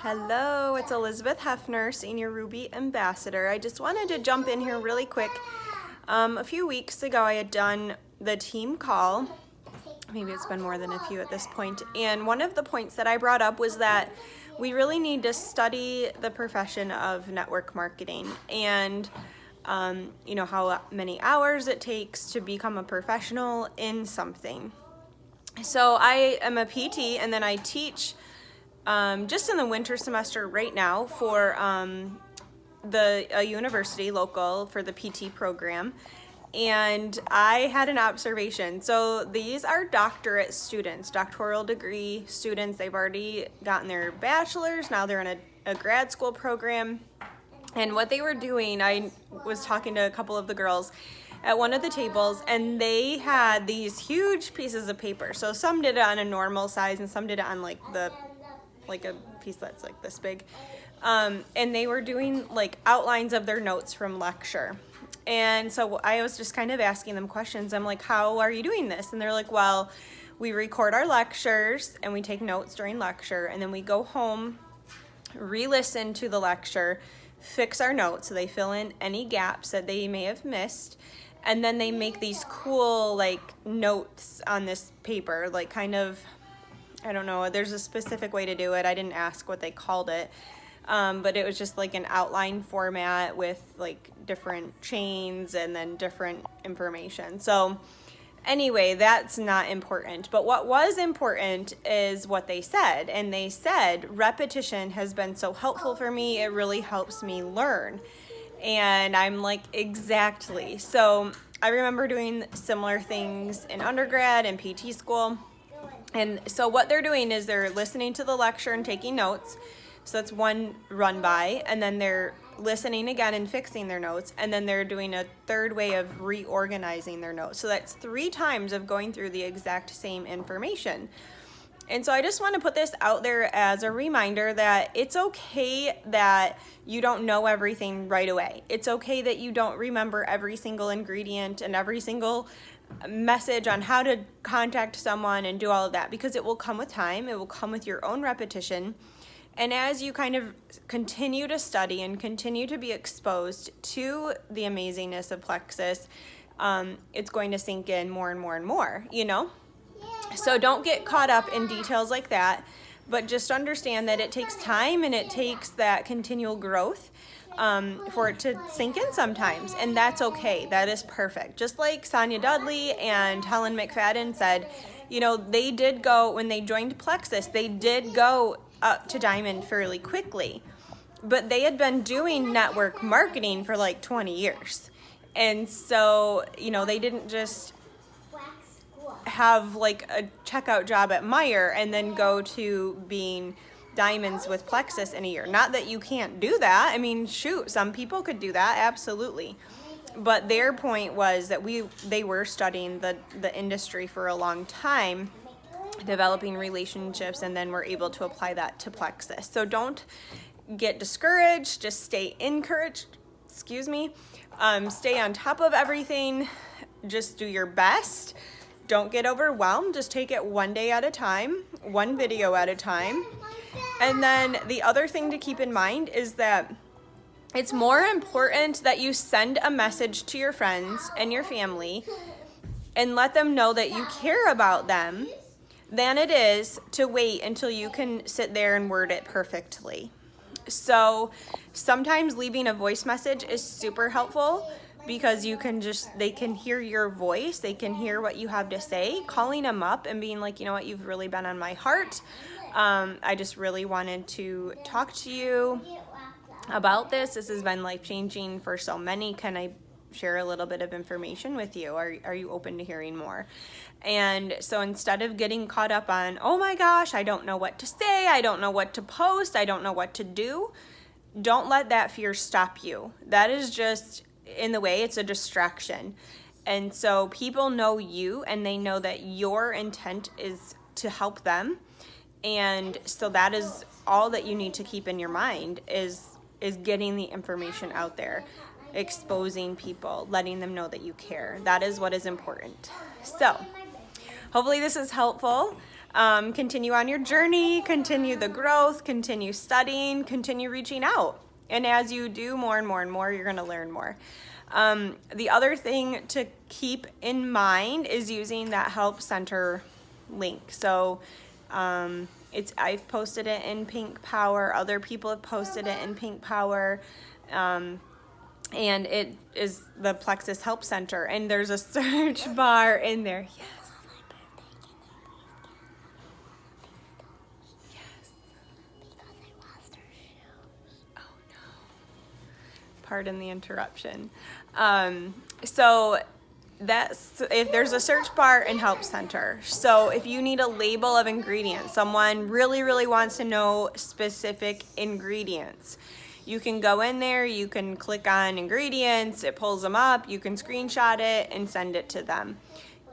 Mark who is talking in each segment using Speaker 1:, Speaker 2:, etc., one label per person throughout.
Speaker 1: Hello, it's Eilers-Heffner, Senior Ruby Ambassador. I just wanted to jump in here really quick. A few weeks ago I had done the team call. Maybe it's been more than a few at this point. And one of the points that I brought up was that we really need to study the profession of network marketing and how many hours it takes to become a professional in something. So I am a PT and then I teach just in the winter semester right now for a university local for the PT program. And I had an observation. So these are doctorate students, doctoral degree students. They've already gotten their bachelor's. Now they're in a grad school program. And what they were doing, I was talking to a couple of the girls at one of the tables, and they had these huge pieces of paper. So some did it on a normal size and some did it on like a piece that's like this big. And they were doing like outlines of their notes from lecture. And so I was just kind of asking them questions. I'm like, how are you doing this? And they're like, well, we record our lectures and we take notes during lecture, and then we go home, re-listen to the lecture, fix our notes, so they fill in any gaps that they may have missed, and then they make these cool like notes on this paper, like kind of, I don't know, there's a specific way to do it. I didn't ask what they called it. But it was just like an outline format with like different chains and then different information. So anyway, that's not important. But what was important is what they said. And they said, repetition has been so helpful for me. It really helps me learn. And I'm like, exactly. So I remember doing similar things in undergrad and PT school. And so what they're doing is they're listening to the lecture and taking notes. So that's one run by, and then they're listening again and fixing their notes, and then they're doing a third way of reorganizing their notes. So that's 3 times of going through the exact same information. And so I just want to put this out there as a reminder that it's okay that you don't know everything right away. It's okay that you don't remember every single ingredient and every single message on how to contact someone and do all of that, because it will come with time. It will come with your own repetition. And as you kind of continue to study and continue to be exposed to the amazingness of Plexus, it's going to sink in more and more and more, So don't get caught up in details like that, but just understand that it takes time and it takes that continual growth for it to sink in sometimes. And that's okay. That is perfect. Just like Sonia Dudley and Helen McFadden said, they did go, when they joined Plexus, they did go up to Diamond fairly quickly, but they had been doing network marketing for like 20 years. And so, they didn't just have like a checkout job at Meijer and then go to being diamonds with Plexus in a year. Not that you can't do that. I mean, shoot, some people could do that. Absolutely. But their point was that they were studying the industry for a long time, developing relationships, and then we're able to apply that to Plexus. So don't get discouraged, just stay encouraged, stay on top of everything, just do your best. Don't get overwhelmed, just take it one day at a time, one video at a time. And then the other thing to keep in mind is that it's more important that you send a message to your friends and your family and let them know that you care about them than it is to wait until you can sit there and word it perfectly. So sometimes leaving a voice message is super helpful because they can hear your voice, they can hear what you have to say. Calling them up and being like, you've really been on my heart. I just really wanted to talk to you about this. This has been life-changing for so many. Can I share a little bit of information with you? Are you open to hearing more? And so instead of getting caught up on, oh my gosh, I don't know what to say, I don't know what to post, I don't know what to do, don't let that fear stop you. That is just in the way. It's a distraction. And so people know you and they know that your intent is to help them. And so that is all that you need to keep in your mind is getting the information out there, exposing people, letting them know that you care. That is what is important. So hopefully this is helpful. Continue on your journey, continue the growth, continue studying, continue reaching out. And as you do more and more and more, you're going to learn more. The other thing to keep in mind is using that Help Center link. So I've posted it in Pink Power. Other people have posted it in Pink Power. And it is the Plexus Help Center. And there's a search bar in there. Yes. Pardon the interruption. So if there's a search bar in Help Center. So if you need a label of ingredients, someone really wants to know specific ingredients, you can go in there, you can click on ingredients, it pulls them up, you can screenshot it and send it to them.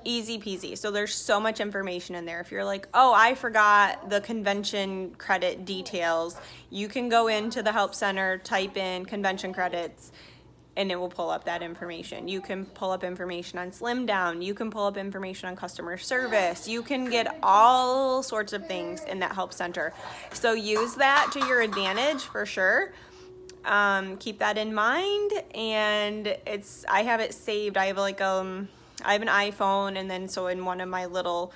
Speaker 1: Easy peasy. So there's so much information in there. If you're like, oh, I forgot the convention credit details, you can go into the Help Center, type in convention credits, and it will pull up that information. You can pull up information on Slim Down. You can pull up information on customer service. You can get all sorts of things in that Help Center. So use that to your advantage for sure. Keep that in mind. And I have it saved. I have I have an iPhone, and then so in one of my little,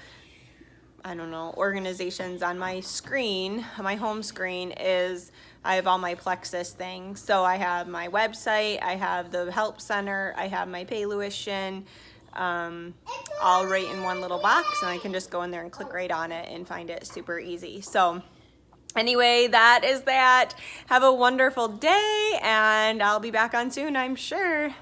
Speaker 1: organizations on my screen, my home screen I have all my Plexus things. So I have my website, I have the Help Center, I have my Payluition, all right in one little box, and I can just go in there and click right on it and find it super easy. So anyway, that is that. Have a wonderful day, and I'll be back on soon, I'm sure.